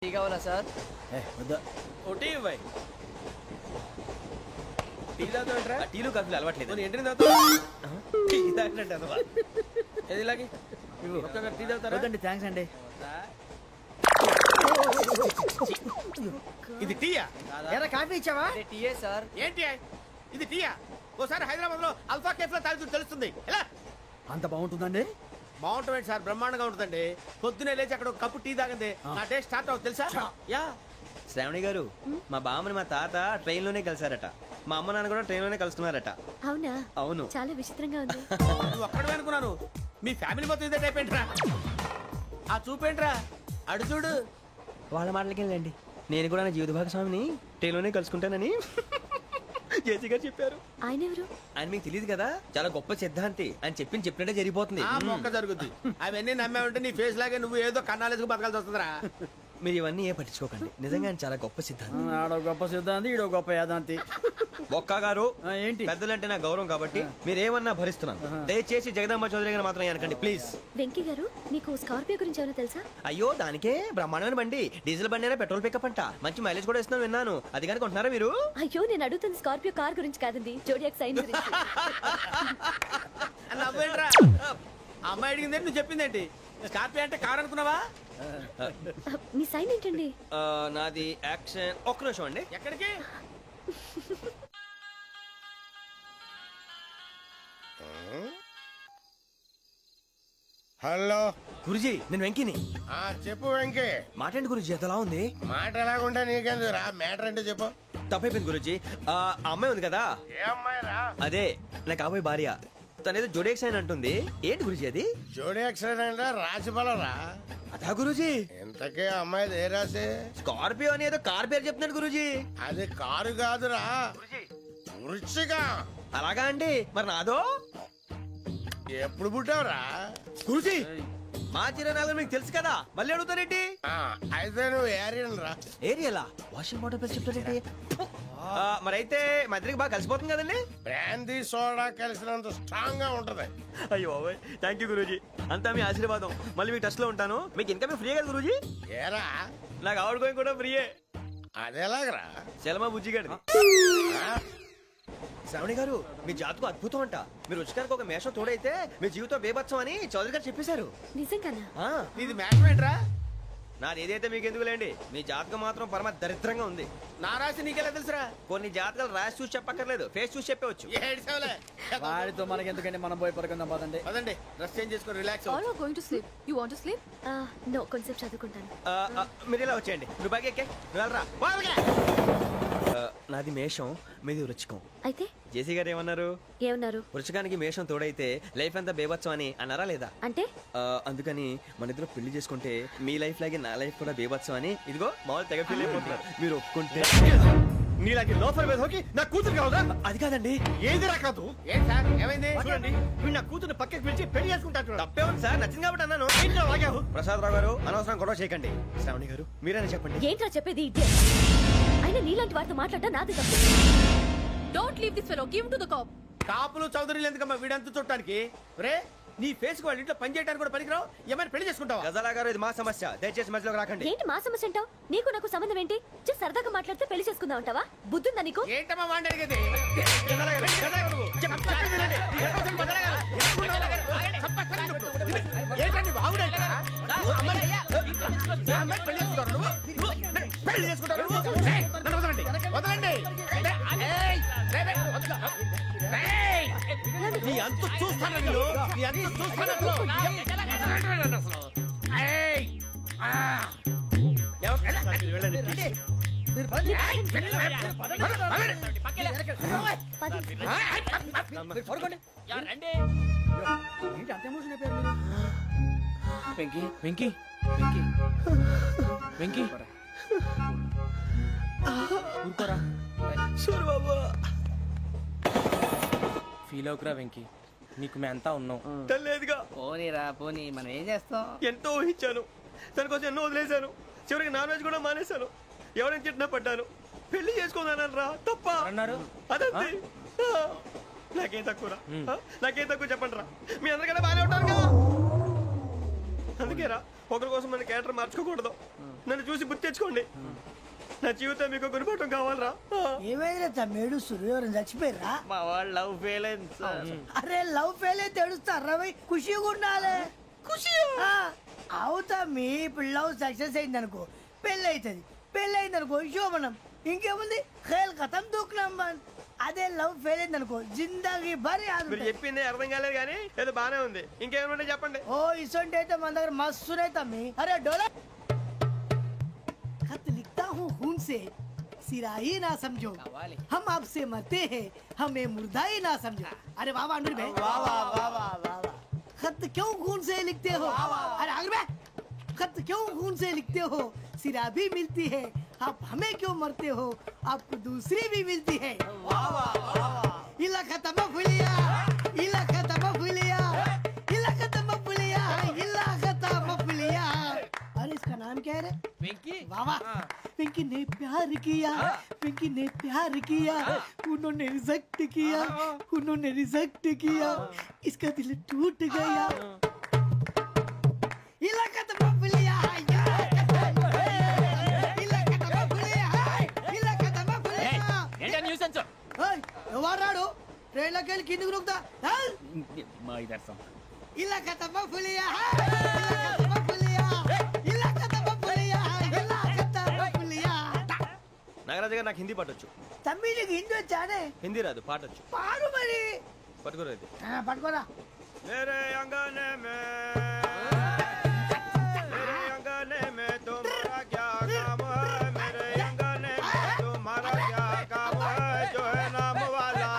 Tea కావాలా sir? వద్దా ఒకటి ఇవ్వాయి. టీ తాగుతాంట్రా? టీలు కాఫీలు అలవాట్లేదు. నేను ఎంట్రీ తాగుతా. టీ తాగినట్టు అసలు. ఏది ఇలాగే ఒక్క టీ తాగుతారా? వద్దండి, థ్యాంక్స్ అండి. ఇది టీయా? ఎరా కాఫీ ఇచ్చావా? టీయే సార్. ఏంటి ఇది టీయా? ఓసారి హైదరాబాద్ లో అల్ఫా కేఫ్ లో తాగుతూ తెలుస్తుంది. ఎలా అంత బాగుంటుందండి? బాగుంటుంది సార్, బ్రహ్మాండంగా ఉంటుందండి. పొద్దునే లేచి అక్కడ ఒక కప్పు టీ తాగింది నా డే స్టార్ట్ అవుతుంది తెలుసా? యా శ్రావణి గారు, మా బామ్మని మా తాత ట్రైన్ లోనే కలిసారట. మా అమ్మ నాన్న కూడా ట్రైన్ లోనే కలుస్తున్నారట. అవునా? అవును. చాలా విచిత్రంగా ఉంది. నువ్వు ఒక్కడే అనుకున్నాను, మీ ఫ్యామిలీ మొత్తం ఇదే టైప్ ఏంట్రా? ఆ చూపేంట్రా అడు చూడు. వాళ్ళ మాటలకి వెళ్ళండి. నేను కూడా నా జీవిత భాగస్వామిని ట్రైన్ లోనే కలుసుకుంటానని జేసీ గారు చెప్పారు. ఆయన ఎవరు? ఆయన మీకు తెలియదు కదా, చాలా గొప్ప సిద్ధాంతి అని చెప్పినట్టే జరిగిపోతుంది. ఆ మొక్క జరుగుద్ది. అవన్నీ నమ్మే ఉంటే నీ ఫేస్ లాగే నువ్వు ఏదో కన్నాలేసుకు బతకాల్సి వస్తుందిరా. మీరు ఇవన్నీ ఏ పట్టించుకోకండి. నిజంగా ఆయన చాలా గొప్ప సిద్ధాంతి. ఆడో గొప్ప సిద్ధాంతి, ఈడో గొప్ప యాదాంతి. బొక్క గారు, ఏంటి? పెద్దలంటే నా గౌరవం కాబట్టి మీరేమన్నా భరిస్తున్నాను. దయచేసి జగదాంబ చౌదరి గారు మాత్రం అనకండి ప్లీజ్. వెంకీ గారు, మీకు స్కార్పియో గురించి ఏమైనా తెలుసా? అయ్యో, దానికే బ్రహ్మాండమైన బండి. డీజిల్ బండి అయినా పెట్రోల్ పికప్ అంట. మంచి మైలేజ్ కూడా ఇస్తున్నాను విన్నాను. అది కానీ కొంటున్నారా మీరు? అయ్యో, నేను అడుగుతుంది స్కార్పియో కార్ గురించి కాదండి, జోడియాక్ సైన్ గురించి. నవ్వేంట్రా? అమ్మాయి అడిగిందేంటి, నువ్వు చెప్పిందేంటి? స్కార్పియో అంటే కారు అనుకున్నావా? మీ సైన్ ఏంటండి? నాది యాక్షన్. ఒక్క నిమిషం అండి. ఎక్కడికి? హలో గురుజీ, నేను వెంకిని. చెప్పు వెంకీ. మాట్లాడండి గురుజీ, ఎంతలా ఉంది? మాట ఎలాగుంటా నీకెందుకు రా, మ్యాటర్ అంటే చెప్పు. తప్పైపోయింది గురుజీ. ఆ అమ్మాయి ఉంది కదా, ఏ అమ్మాయి రా? అదే నా కాబోయే భార్య. తనేదో జోడేక్స్ అని అంటుంది. ఏంటి గురుజీ అది? జోడి యాక్సిడెంట్ రాసి బలరా? అదా గురుజీ. ఇంతకే అమ్మాయి ఏ రాసి? స్కార్పియో అని ఏదో కార్ పేరు చెప్తున్నాడు గురుజీ. అది కారు కాదురా, వృచ్చిక. అలాగా అండి, మరి నాదో? ఎప్పుడు పుట్టావురా? గురుజీ, మా చిరనాలు మీకు తెలుసు కదా, మళ్ళీ అడుగుతారేంటి? అయితే నువ్వు ఏరియన్ రా. ఏరియలా? వాషింగ్ వాటర్ పేరు చెప్తారేంటి? మరైతే మా ఇద్దరికి బాగా కలిసిపోతుంది కదండి. బ్రాందీ సోడా కలిసినంత స్ట్రాంగ్ గా ఉంటది. అయ్యో థ్యాంక్ యూ గురూజీ, అంతా మీ ఆశీర్వాదం. మళ్ళీ మీకు టచ్ లో ఉంటాను. మీకు ఇంకా ఫ్రీ కదా గురూజీ? ఏరా? నాకు ఆవిడ గోయింగ్ కూడా ఫ్రీయే. అదేలాగరా? చలమా బుజ్జి గారి. శ్రావణి గారు, మీ జాతకు అద్భుతం అంట. మీరు రుచికారికి ఒక మేషం తోడైతే మీ జీవితం బేబత్సం అని చౌదరి గారు చెప్పేశారు. నిజంగానా? నీది మ్యాటర్ ఏంట్రా? నాది ఏదైతే మీకు ఎందుకులేండి, మీ జాతకం మాత్రం పరమ దరిద్రంగా ఉంది. నా రాసి నీకెలా తెలుసురా? కొన్ని జాతకాలు రాసి చూసి చెప్పక్కర్లేదు, ఫేస్ చూసి చెప్పవచ్చు. ఏడ్చావులే. వాడితో మనకి ఎందుకంటే మనం పోయి పడుకుందాం పదండి. పదండి, డ్రెస్ చేంజ్ చేసుకొని relax All are going to sleep. You want to sleep? No, కొంచెం చదువుకుంటాను. మీరు ఇలా వచ్చేయండి. నువ్వు బాగా ఎక్కే, నువ్వు వెళ్ళరా. నాది మేషం, మీది వృచ్చికం. అయితే జేసీ గారు ఏమన్నారు? ఏమన్నారు? వృచ్చికానికి మేషం తోడైతే లైఫ్ అంతా బేబత్సం అని అన్నారా లేదా? అంటే అందుకని మన ఇద్దరు పెళ్లి చేసుకుంటే మీ లైఫ్ లాగే నా లైఫ్ కూడా బేబత్సం అని ఇదిగో మామూలు తెగ ఫీల్ అయిపోతున్నారు. మీరు ఒప్పుకుంటే నీలాంటి లోపల మీద హోకి నా కూతురు కావదా? అది కాదండి. ఏది రాకాదు? ఏం సార్ ఏమైంది? చూడండి, వీడు నా కూతురు పక్కకి పిలిచి పెళ్లి చేసుకుంటాడు. తప్పే ఉంది సార్, నచ్చింది కాబట్టి అన్నాను. ప్రసాద్ రావు గారు, అనవసరం గొడవ చేయకండి. శ్రావణి గారు, మీరైనా చెప్పండి. ఏంట్రా చెప్పేది? అయినా నీలాంటి వారితో మాట్లాడటం నాది తప్పు. Don't leave this fellow. Give him to the cop. కాపులు చౌదరులు ఎందుకమ్మా వీడంతా చూడటానికి? రే, నీ ఫేస్ కు వాళ్ళ ఇంట్లో పని చేయడానికి కూడా పనికిరావు. ఏమైనా పెళ్లి చేసుకుంటావా? గజాలా గారు, ఇది మా సమస్య, దయచేసి మధ్యలోకి రాకండి. ఏంటి మా సమస్య అంటావు? నీకు నాకు సంబంధం ఏంటి? జస్ట్ సరదాగా మాట్లాడితే పెళ్లి చేసుకుందాం అంటావా? బుద్ధుందా నీకు? ఏంటమ్మా వాడిని అడిగేది? ఏంటండి బాగుండే పెళ్లి చేసుకుంటారు? వదలండి, వదలండి. నీ అంత చూస్తాను, నీ అంత చూస్తాను. వెంకీ వెంకీ వెంకీ వెంకీ ఊరుకోరా. ఫీల్ అవుకురా వెంకీ, నీకు మేమంతా ఉన్నాం. తెలియదుగా. పోనీరా పోనీ, మనం ఏం చేస్తాం? ఎంతో ఊహించాను, తన కోసం ఎన్నో వదిలేశాను. చివరికి నాన్ వెజ్ కూడా మానేశాను. ఎవరైనా తిట్టినా పడ్డాను. పెళ్లి చేసుకుందానని రా, తప్ప అన్నారు. అదంతే. నాకేం తక్కువరా? నాకేం తక్కువ చెప్పండి రా. మీ అందరికన్నా బాగానే ఉంటారు కదా. అందుకేరా ఒకరి కోసం మన క్యారెక్టర్ మార్చుకోకూడదు. నన్ను చూసి గుర్తు తెచ్చుకోండి. నా జీవితం మీకు గురిపటం కావాలరా. ఏమైనా తమ్మేడు సురవరం చచ్చిపోయిరా? మా వాళ్ళు లవ్ ఫెయిల్ అయింది సార్. అరే లవ్ ఫెయిల్ అయితే ఏడుస్తారా భయ్? ఖుషిగా ఉండాలి. ఖుషి అవుతా మీ ఇప్పుడు లవ్ సక్సెస్ అయింది అనుకో పెళ్ళి అవుతుంది. పెళ్ళి అయింది అనుకో శోభనం. ఇంకేముంది ఖేల్ కథం దూకునాం బాన్. అదే లవ్ ఫెయిల్ అయింది అనుకో జిందాగీ భారీ మీరు చెప్పింది అర్థం కాలేదు కానీ ఏదో బానే ఉంది. ఇంకేమైనా చెప్పండి. ఓ ఇసొంటి అయితే మన దగ్గర మస్తునే తమ్మి. అరే డోలా खत लिखता हूँ खून से सिरा ही ना समझो हम आपसे मरते हैं हमें मुर्दा ही ना समझो. अरे वाह वाह भाई वाह वाह वाह वाह वाह. खत क्यों खून से लिखते हो? अरे आगे भाई खत क्यों खून से लिखते हो? सिरा भी मिलती है आप हमें क्यों मरते हो? आपको दूसरी भी मिलती है. वाह वाह वाह. इला खत्म फुलिया इला खत्म फुलिया इला खत्म फुलिया इला खत्म फुलिया. अरे इसका नाम क्या है रे? వెంకీ वाह वाह. पिंकी ने प्यार किया पिंकी ने प्यार किया उन्होंने रिजेक्ट किया उन्होंने रिजेक्ट किया इसका दिल टूट गया. इलाका तो बबलिया इलाका तो बबलिया. ఏంటా న్యూసెన్స్? ఎవరు రాడు ట్రైన్లోకి వెళ్ళి కిందికి నొక్కుతా. మా ఇదర్సం ఇలాకా तो बबलिया इलाका तो बबलिया इलाका तो बबलिया इलाका तो बबलिया. నాగరాజు గారు నాకు హిందీ పాటొచ్చు. తమ్మి నీకు హిందీ వచ్చానే? హిందీ రాదు, పాటొచ్చు. పాడు మరి. పట్టుకోలేదు. పట్టుకోరా. मेरे अंगने में मेरे अंगने में तुम्हारा क्या काम है? मेरे अंगने में तुम्हारा क्या काम है? जो है नाम वाला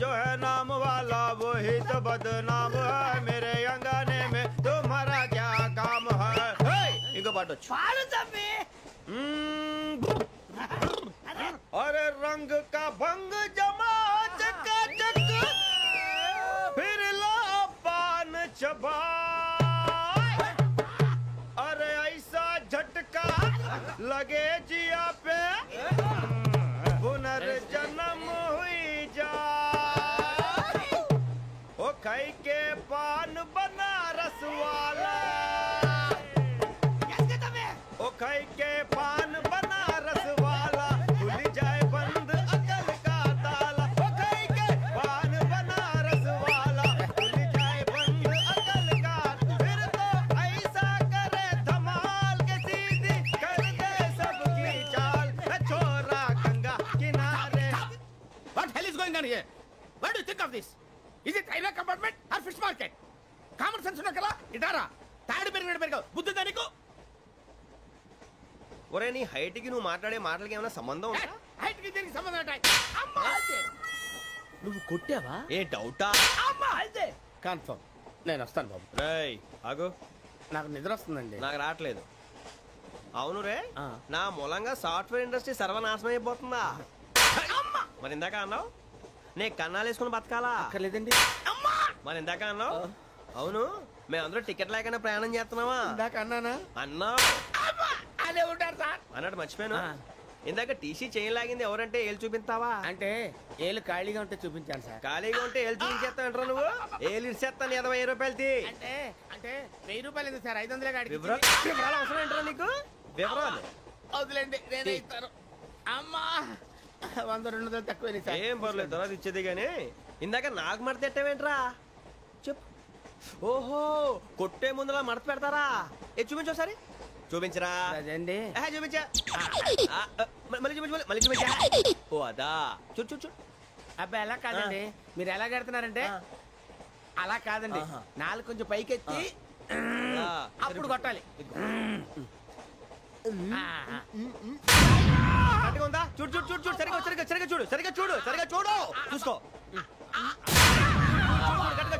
जो है नाम वाला वही तो बदनाम है. मेरे अंगने में तुम्हारा क्या काम है? इनको पाटो. పాడు తమ్మి. अरे रंग का भंग जमा चकाचक फिर ला पान चबा. अरे ऐसा झटका लगे जिया पे पुनर्जन्म हुई जा. ओ खाई के पान बनारस वाला ओ खाई के पान बनारस वाला खुल जाए बंद अकल का ताला. ओ खाई के पान बनारस वाला खुल जाए बंद अकल का. फिर तो ऐसा करे धमाल के सीधी कर दे सबकी चाल. छोरा गंगा किनारे. What hell is going on here? What do you think of this? Is it railway compartment or fish market? Common sense ఉన్నా కదా ఇటారా తాడు పెరిగాడు బుద్ధి దానికి. ఒరే నీ హైట్ కి నువ్వు మాట్లాడే మాటలకి ఏమైనా సంబంధం ఉందా? హైట్ కి దీనికి సంబంధం ఉంటాయి. అమ్మా నువ్వు కొట్టావా? ఏ డౌటా? అమ్మా అయితే కన్ఫర్మ్ నేను వస్తాను బాబు. రేయ్ ఆగు. నాకు నిద్ర వస్తుందండి. నాకు రావట్లేదు. అవును రే, నా మూలంగా సాఫ్ట్వేర్ ఇండస్ట్రీ సర్వనాశనం అయిపోతుందా? మరి ఇందాక అన్నావు నే కన్నాలు వేసుకుని బతకాలా? అక్కర్లేదండి. మరి ఇందాక అన్నావు అవును మేమందరూ టికెట్ లేకుండా ప్రయాణం చేస్తున్నావా? ఇందాక అన్నానా? అన్నావు. అదే ఉంటారు సార్. అన్నట్టు మర్చిపోయాను. ఇందాక టీసీ చేయి లాగింది ఎవరంటే ఏళ్ళు చూపిస్తావా? అంటే ఏళ్ళు ఖాళీగా ఉంటే చూపించాను సార్. ఖాళీగా ఉంటే ఏళ్ళు చూపించేస్తానంటారా నువ్వు? ఏళ్ళు ఇచ్చేస్తాను 20 రూపాయలది. అంటే అంటే 1000 రూపాయలు ఎందుకు సార్? 500 గాడికి వివరాలు అవసరం ఏంటరా నీకు? వివరాలు వదిలేండి నేనే ఇస్తాను. అమ్మా 100 200 తక్కువ సార్. ఏం పర్లేదు తర్వాత ఇచ్చేది గానీ ఇందాక నాకు మడత ఎట్టవేంట్రా చెప్పు. ఓహో కొట్టే ముందులా మడత పెడతారా? ఏ చూపించు ఒకసారి. చూపించరా? అదండి చూపించా. మళ్ళీ చూపించు మళ్ళీ చూపించా. ఓ అదా చూడు చూడు చూడు. అబ్బాయి ఎలా కాదండి, మీరు ఎలా కడుతున్నారంటే అలా కాదండి. నాలుగు కొంచెం పైకెత్తి అప్పుడు కొట్టాలి. కరెక్ట్గా ఉందా? చూడు చూడు చూడు చూడు సరిగా సరిగా సరిగా చూడు సరిగా చూడు సరిగా చూడు చూసుకో.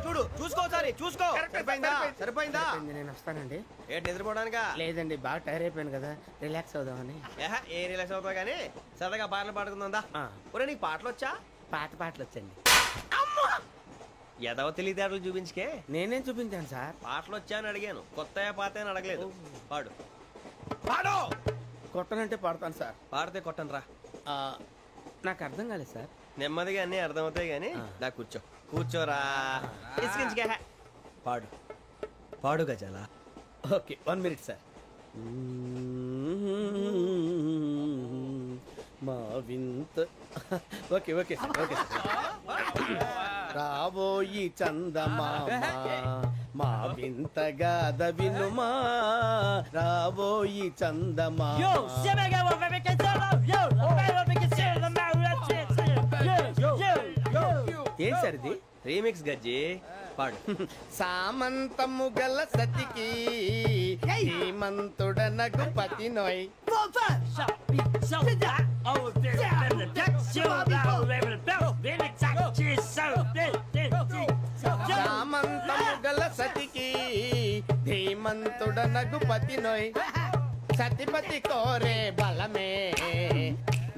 చూడు చూసుకో ఒకసారి చూసుకో. సరిపోయిందా? సరిపోయిందా? నేను వస్తానండి. ఏంటి నిద్రపోవడానికా? లేదండి బాగా టైర్ అయిపోయాను కదా రిలాక్స్ అవుదామని. ఏ రిలాక్స్ అవుతావు కానీ సరదాగా పాటలు పాడుకుందా? ఒరే నీకు పాటలు వచ్చా? పాత పాటలు వచ్చండి. ఎదవ తెలివితేటలు చూపించుకే. నేనేం చూపించాను సార్? పాటలు వచ్చా అని అడిగాను, కొత్త పాత అని అడగలేదు. పాడు పాడు. కొట్టనంటే పాడతాను సార్. పాడితే కొట్టను రా. నాకు అర్థం కాలేదు సార్. నెమ్మదిగా అన్నీ అర్థమవుతాయి కానీ నా కూర్చో. కూర్చోరా. పాడు పాడు గజాల. Okay 1 minute sir. మా వింత ఓకే ఓకే ఓకే రాబోయి చందమామ మా వింత గాథ వినుమా రాబోయి చందమామ ఏం సార్ ఇది రీమిక్స్ గజ్జి పాడు. సామంతము గల సతికి హేమంతుడనగు పతి నోయ్ సామంతము గల సతికి ధీమంతుడనగు పతి నోయ్ సతిపతి కోరే బలమే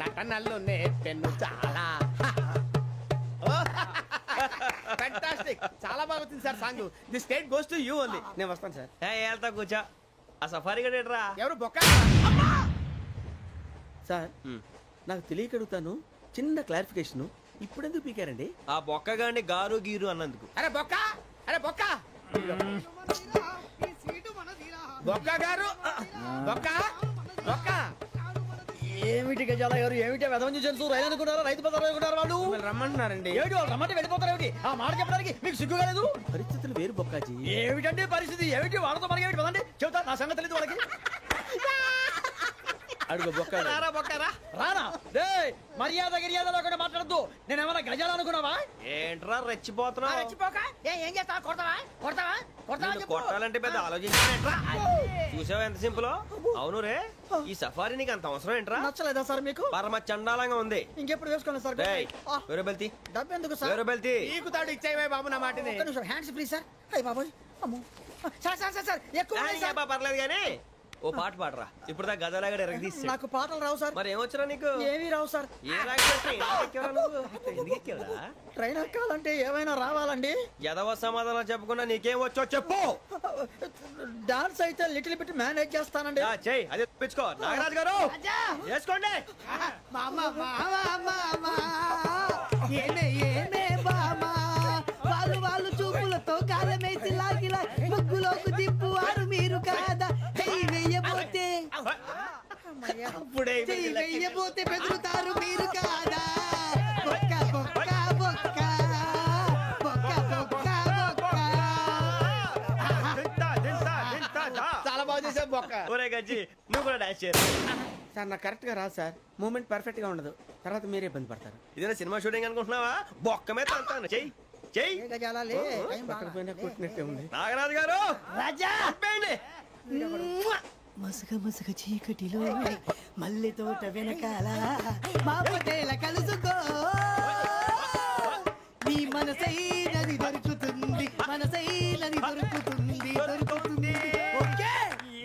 నటనలు నేర్పెను చాలా. ఫ్యాంటాస్టిక్, చాలా బాగా వచ్చింది sir song. The state goes to you only. నేను వస్తాను సార్. వెళ్తా కూర్చో. ఆ సఫారీ గడేట్రా? ఎవరు బొక్క సార్? నాకు తెలియక అడుగుతాను, చిన్న క్లారిఫికేషన్. ఇప్పుడు ఎందుకు పీకారండి? ఆ బొక్కగాని గారు గీరు అన్నందుకు. అరే బొక్క, అరే బొక్క, బొక్క గారు, బొక్క బొక్క. ఏమిటి గజాల గారు, ఏమిటి వెదవం చూసాను రైలు అనుకున్నారా, రైతు బజార్ అనుకున్నారు వాళ్ళు? రమ్మంటున్నారండి. ఏమిటి వాళ్ళు రమ్మంటే వెళ్ళిపోతారు ఏమిటి? ఆ మాట చెప్పడానికి మీకు సిగ్గుగా లేదు? పరిస్థితులు వేరు బొక్కాజీ. ఏమిటండి పరిస్థితి? ఏమిటి వాళ్ళతో మనకి ఏమిటి పదండి చెబుతా, నా సంగతి తెలియదు వాళ్ళకి. అడుగు బొక్క. రారా బొక్కరా. రానా రే, మర్యాద గిర్యాద లేకుండా మాట్లాడద్దు. నేనేమన్నా గజాలు అనుకున్నావా? ఏంట్రా రెచ్చిపోతున్నావు? ఏం చేస్తావా? కొడతావా కొడతావా కొడతావా నిన్ను చెప్పు. కొట్టాలంటే పెద్ద ఆలోచించానేంట్రా? చూసావా ఎంత సింపుల్? అవును రే, ఈ సఫారీ నీకు అంత అవసరం ఏంట్రా? నచ్చలేదా సార్ మీకు? పరమ చండాలంగా ఉంది. ఇంకెప్పుడు వేసుకోండి సార్. డేయ్, వేరే బెల్తి, డబ్బు ఎందుకు సార్? వేరే బెల్తి. నీకు తాడు ఇచ్చేవే బాబు నా మాటని. ఒక్క నిమిషం, హ్యాండ్స్ ఫ్రీ సార్. అయ్యి బాబోయ్, అమ్మో. సార్ సార్ సార్ సార్ ఎక్కువ ఉన్నాయి సార్. పర్లేదు కానీ ఓ పాట పాడరా. ఇప్పుడు దా గదలాగడ ఎరగ తీసి. నాకు పాటలు రావు సార్. మరి ఏమొచ్చరా నీకు? ఏమీ రావు సార్. ఏ రాకపోతే ఎందుకు ఎక్కావురా? ట్రైన్ ఎక్కాలంటే ఏమైనా రావాలండి. ఎదవ సమాధానం చెప్పకుండా నీకేం వచ్చో చెప్పు. డాన్స్ అయితే లిటిల్ బిట్ మేనేజ్ చేస్తానండి. చెయ్యి, అదే తెప్పించుకో. నాగరాజు గారు చేసుకోండి. ఏమే ఏమే బామా, వాళ్ళు చూపులతో కాలమేసి లాగిలా ముగ్గులోకి తిప్పువారు మీరు కాదా? చెయ్యి వెయ్యబోతే అప్పుడే చెయ్యి వెయ్యబోతే బెదురుతారు మీరు కాదా? బొక్క బొక్క బొక్క బొక్క బొక్క బొక్క. చాలా బాగా చేసావు బొక్క. ఒరే గజ్జి, నువ్వు కూడా డాన్స్ చేయరు. సార్ నాకు కరెక్ట్ గా రాదు సార్. మూమెంట్ పర్ఫెక్ట్ గా ఉండదు, తర్వాత మీరే ఇబ్బంది పడతారు. ఇదేనా సినిమా షూటింగ్ అనుకుంటున్నావా? బొక్క మీద అంటాను. చెయ్యి చెయ్యి. ఏ గజాలాలే, టైం పక్కన బాగా. పోయినా కొట్టినట్టే ఉంది. నాగరాజు గారు రాజా చెప్పండి. మసగ మసగ చీకటిలో మల్లె తోట వెనకాల మా పటేల కలుసుకో, నీ మనసైనది దొరుకుతుంది, మనసైనది దొరుకుతుంది దొరుకుతుంది. Okay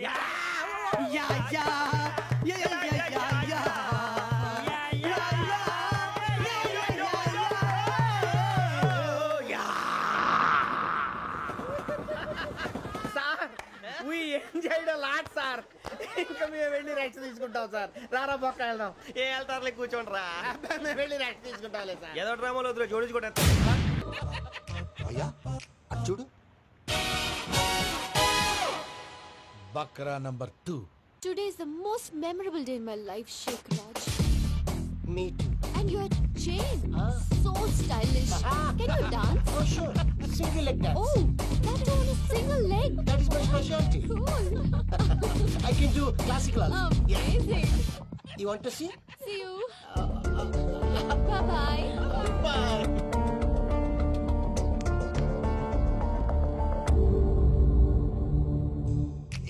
yeah yeah yeah yeah yeah yeah yeah. Sir we enjoyed a lot sir. ఇంకా మేము వెళ్ళి రెస్ట్ తీసుకుంటాం సార్. రారా బొక్క వెళ్దాం. ఏ వెళ్తారులే, కూర్చోండి రా. మేము వెళ్ళి రెస్ట్ తీసుకుంటాంలే సార్. ఏదో డ్రామాలో వద్దు, జోడించుకుంటా. అయ్యా అటు చూడు. Bakra number 2. Today is the most memorable day in my life, Sheikh Raj. Me too. And your chain, so stylish. Can you dance? Oh sure. Single leg dance. Oh, that is on a single leg. That is my specialty. Cool. I can do classical also. Amazing. You want to see? See you. Bye-bye. Bye.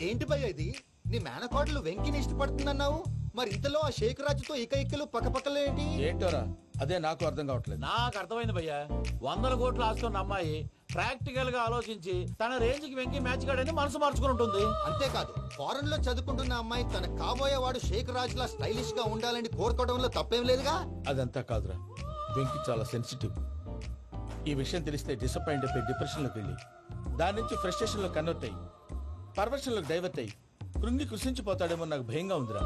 ఏంటి భయ్య ఇది? నీ మేనకోడలు వెంకిని ఇష్టపడుతుందన్నావు, మరి ఇంతలో ఆ షేక్ రాజుతో ఇక్కలు పక్కపక్కలు ఏంటి? ఏంటోరా, అదే నాకు అర్థం కావట్లేదు. నాకు అర్థమైంది భయ్యా. 100 కోట్లు ఆస్తున్న అమ్మాయి ప్రాక్టికల్ గా ఆలోచించి తన రేంజ్ కి వెంకి మ్యాచ్ కాడని మనసు మార్చుకుని ఉంటుంది. అంతేకాదు, ఫారెన్ లో చదువుకుంటున్న అమ్మాయి తన కాబోయేవాడు షేక్ రాజ్ లా స్టైలిష్ గా ఉండాలని కోరుకోవడంలో తప్పేం లేదుగా. అదంతా కాదురా, వెంకి చాలా సెన్సిటివ్. ఈ విషయం తెలిస్తే డిసప్పాయింట్ అయిపోయి డిప్రెషన్ లోకి వెళ్ళి దాని నుంచి ఫ్రస్ట్రేషన్ లో కన్వర్ట్ అయ్యి పర్వర్షన్ లోకి డైవర్ట్ అయ్యి కృంగి కృషించిపోతాడేమో నాకు భయంగా ఉందిరా.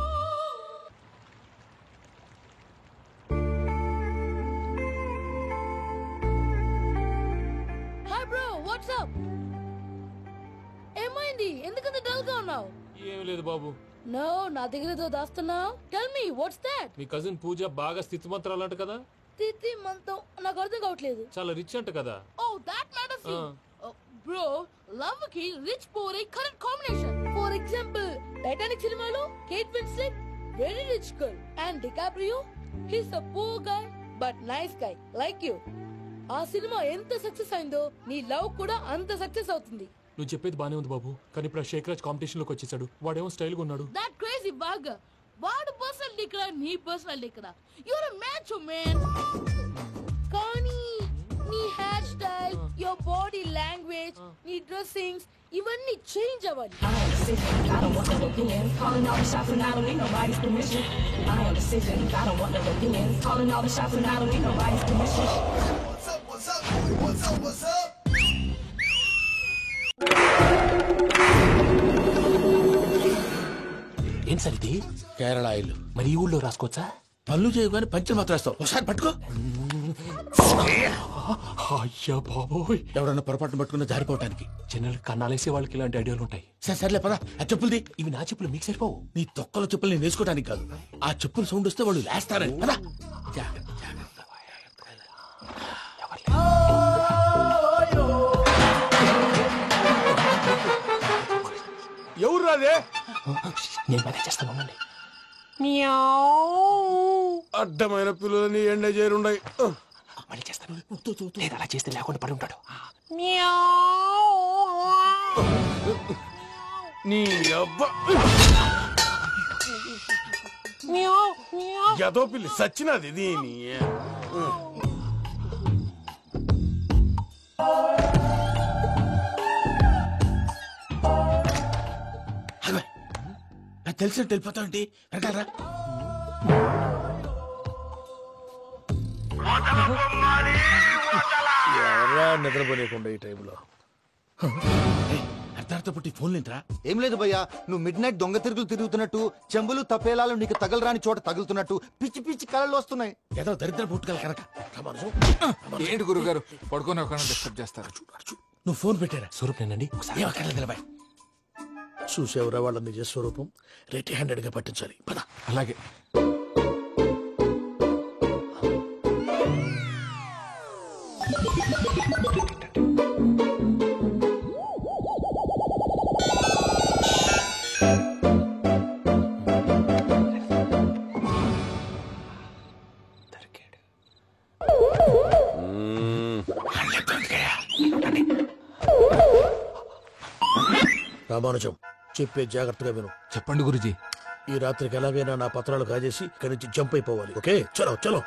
Hi bro, what's up? ఏమైంది? ఎందుకంత డల్ గా ఉన్నావు? ఏమీ లేదు బాబు. నో, నా దగ్గర ఏదో దాస్తున్నావు. Tell me what's that? మీ కజిన్ పూజ బాగా స్థితి మంత్రాలు అంట కదా. స్థితి మంతం నాకు అర్థం కావట్లేదు. చాలా రిచ్ అంట కదా. Oh that matters you. Bro, love కి rich poor a correct combination. For example Titanic సినిమాలో Kate Winslet very rich girl and DiCaprio he's a poor guy but nice guy like you. ఆ సినిమా ఎంత success అయిందో నీ love కూడా అంత success అవుతుంది. నువ్వు చెప్పేది బానే ఉంది బాబు, కానీ ఇప్పుడు శేఖర్ రాజ్ కాంపిటీషన్ లోకి వచ్చేసాడు. వాడేమో స్టైల్ గా ఉన్నాడు. దట్ క్రేజీ బాగా వాడు పర్సనల్ ఇక్కడ నీ పర్సనల్ ఇక్కడ you are a match man. కానీ నీ hair style, your body language, నీ డ్రెస్సింగ్స్ ఇవన్నీ చేంజ్ అవ్వాలి. ఏం సార్ ఇది? కేరళ ఆయిల్. మరి ఈ ఊళ్ళో రాసుకోవచ్చా? పళ్ళు చేయగానే పంచర్ మాత్రం వేస్తావు. ఒకసారి పట్టుకో. అయ్యా బాబోయ్, ఎవడన్నా పొరపాటున పట్టుకున్న జారిపోవటానికి. జనరల్ కన్నాలేసే వాళ్ళకి ఇలాంటి ఐడియాలు ఉంటాయి. సర్లే పదా, ఆ చెప్పులది. ఇవి నా చెప్పులు మీకు సరిపోవు. నీ తొక్కల చెప్పులు నేను వేసుకోవడానికి కాదు, ఆ చెప్పులు సౌండ్ వస్తే వాళ్ళు లేస్తారని. పదా. ఎవరు రాదే? నేను పని చేస్తాను. అడ్డమైన పిల్లలని ఎండ చేరుండయి. మళ్ళీ చేస్తాను. లేదు, అలా చేస్తే లేకుండా పడి ఉంటాడు. నీ అబ్బా గదో పిల్లి సచ్చినది దీని. తెలిసినట్టు వెళ్ళిపోతావంటి వెనకాలరా. ఎవరా నిద్రపోలేకుండా ఈ టైంలో? అర్ధార్థ పుట్టి ఫోన్ లేంట్రా. ఏం లేదు భయ్యా, నువ్వు మిడ్ నైట్ దొంగ తిరుగులు తిరుగుతున్నట్టు, చెంబులు తపేలాలు నీకు తగలరాని చోట తగులుతున్నట్టు పిచ్చి పిచ్చి కళలు వస్తున్నాయి. ఏదో దరిద్ర పుట్టుకల కనుక. ఏంటి గురుగారు పడుకొని ఒక డిస్టర్బ్ చేస్తారు? నువ్వు ఫోన్ పెట్టారా? స్వరూపేనండి. నిలబాయ్. చూసేవరా వాళ్ళ నిజ స్వరూపం. రెట్టి హ్యాండెడ్ గా పట్టించాలి. పద. అలాగే. రామానుజం, చెప్పే జాగ్రత్తగా విను. చెప్పండి గురుజీ. ఈ రాత్రికి ఎలాగైనా నా పత్రాలు కాజేసి ఇక్కడి నుంచి జంప్ అయిపోవాలి. ఓకే, చలో చలో.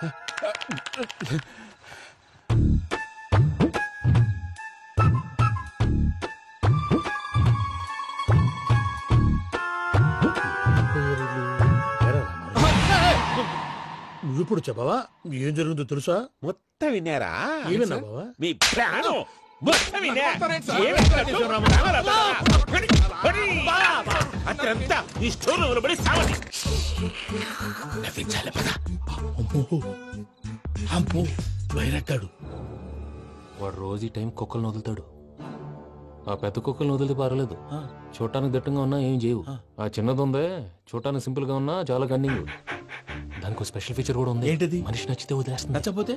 నువ్విప్పుడు చెప్పవా ఏం జరుగుతుందో తెలుసా? మొత్తం విన్నారా? ఏమన్నా బావా? మీ ప్రాణం మొత్తం అత్రంతా ఈ స్టోర్ లో పడి సావని. అమ్మో, వైరక్కాడు. వాడు రోజు ఈ టైం కుక్కలను వదులుతాడు. ఆ పెద్ద కుక్కలను వదిలితే పర్లేదు, చూడటానికి దట్టంగా ఉన్నా ఏం చేయవు. ఆ చిన్నది ఉందే, చూడటానికి సింపుల్ గా ఉన్నా చాలా కన్నింగ్. దానికి స్పెషల్ ఫీచర్ కూడా ఉంది. ఏంటిది? మనిషి నచ్చితే వదిలేస్తుంది, నచ్చపోతే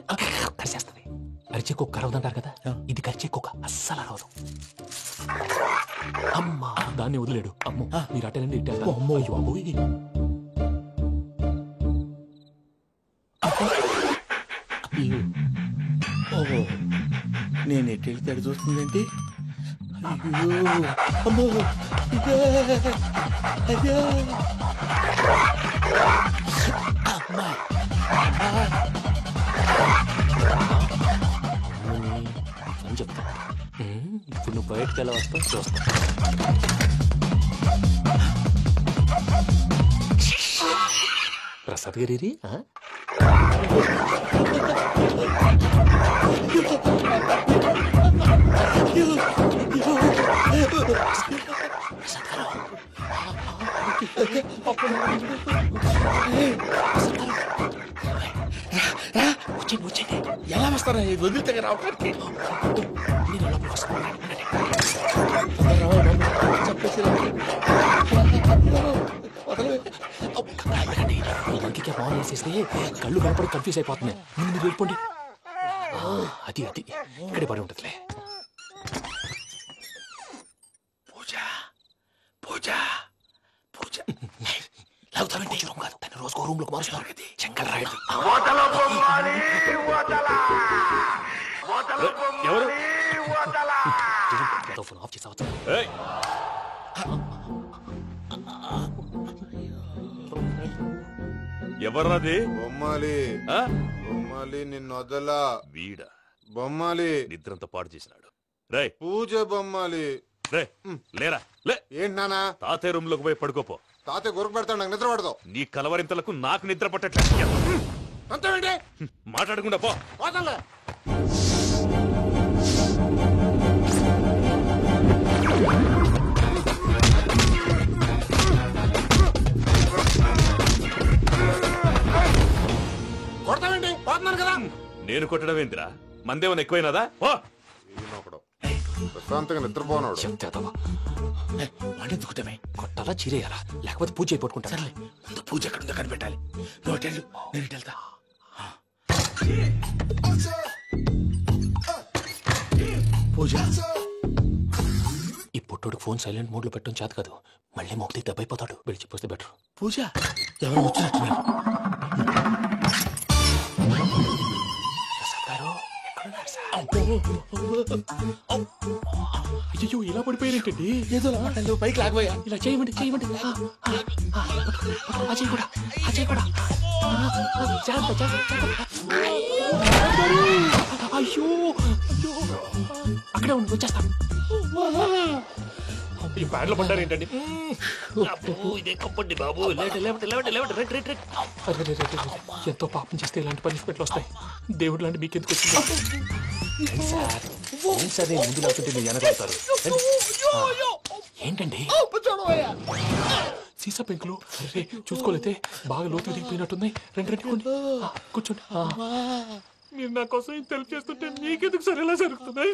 కరిచేస్తుంది. అరిచే కుక్క అరవదంటారు కదా, ఇది కరిచే కుక్క అస్సలు అరవదు. అమ్మా, దాన్ని వదిలేడు. అమ్మో, మీరు అటెండి ఇట్టే. అమ్మో, బాబోయ్. ఓహో, నేను ఎటు వెళ్తే అటు చూస్తుందేంటి? అయ్యో, అమ్మో, అయ్యో, అమ్మా, అని చెప్తా. ఇప్పుడు నువ్వు బయటకు ఎలా వస్తావు చూస్తా. ప్రసాద్ గారి ఎలా వస్తారా? వదిలితే రావడానికి చెప్పేసి ఇంకే ఫోన్ చేసేస్తే కళ్ళు కనపడి కన్ఫ్యూజ్ అయిపోతున్నాయి. మీరు వెళ్ళిపోండి. అది అది ఇక్కడే పడి ఉంటుందిలే. పూజ పూజ పూజ లాగుతామంటే రూమ్ కాదు, తను రోజుకో రూమ్ లోకి మారుస్తున్నారు కదా. చెంకల్ రాయడం ఎవరు ఫోన్ ఆఫ్ చేసావచ్చు. ఎవర్రాది? బొమ్మాలి బొమ్మాలి నిన్ను వదలా. వీడ బొమ్మాలి నిద్రంతా పాడు చేసినాడు. రే పూజ బొమ్మాలి. రే లేరా లే. ఏంటి నానా? తాతయ్య రూమ్ లోకి పోయి పడుకోపో. తాతయ్య గొరకు పెడతాడు, నాకు నిద్ర పడతావు. నీ కలవరింతలకు నాకు నిద్ర పట్టట్లేదు. అంతేంటి? మాట్లాడకుండా పో. కొడతావేంటి? పోతున్నాను కదా. నేను కొట్టడం ఏంటిరా? మందేమన్నా ఎక్కువైనదా? ఓ ప్రశాంతంగా నిద్రపోనాడు. వాడెందుకుంటామే? కొట్టాలా చీరేయాలా లేకపోతే పూజ అయిపోట్టుకుంటా. సర్లే, ముందు పూజ ఎక్కడ ఉందో కనిపెట్టాలి. నువ్వు వెళ్ళు, నేను ఇటు వెళ్తా. పూజ ఈ పొట్టోడు ఫోన్ సైలెంట్ మోడ్ లో పెట్టడం చేత కాదు. మళ్ళీ మొక్కి దెబ్బైపోతాడు. విడిచిపోతే బెటర్. పూజ ఎవరు వచ్చినట్టున్నారు? అయ్యో ఇలా పడిపోయినట్టండి. ఏదో మాట్లాడలేవు, పైకి లాగబోయా. ఇలా చేయమండి చేయమండి. అజయ్ కూడా అజయ్ కూడా జాగ్రత్త జాగ్రత్త. అయ్యో అయ్యో అక్కడే ఉండి వచ్చేస్తాను. ఈ బ్యాగ్ లో పడ్డారు ఏంటండి? ఇదే కప్పండి బాబు. ఎంతో పాపం చేస్తే ఇలాంటి పనిష్మెంట్లు వస్తాయి. దేవుడు లాంటి మీకెందుకు వచ్చింది? సార్ ముందు లేకుంటే మీరు వెనకాడతారు. ఏంటండి సీసా పెంకులు? అరే చూసుకోలేతే బాగా లోతు దిగిపోయినట్టున్నాయి. రెండు రెండు కూర్చోండి. మీరు నా కోసం ఇంత హెల్ప్ చేస్తుంటే మీకెందుకు సరే ఎలా జరుగుతుంది?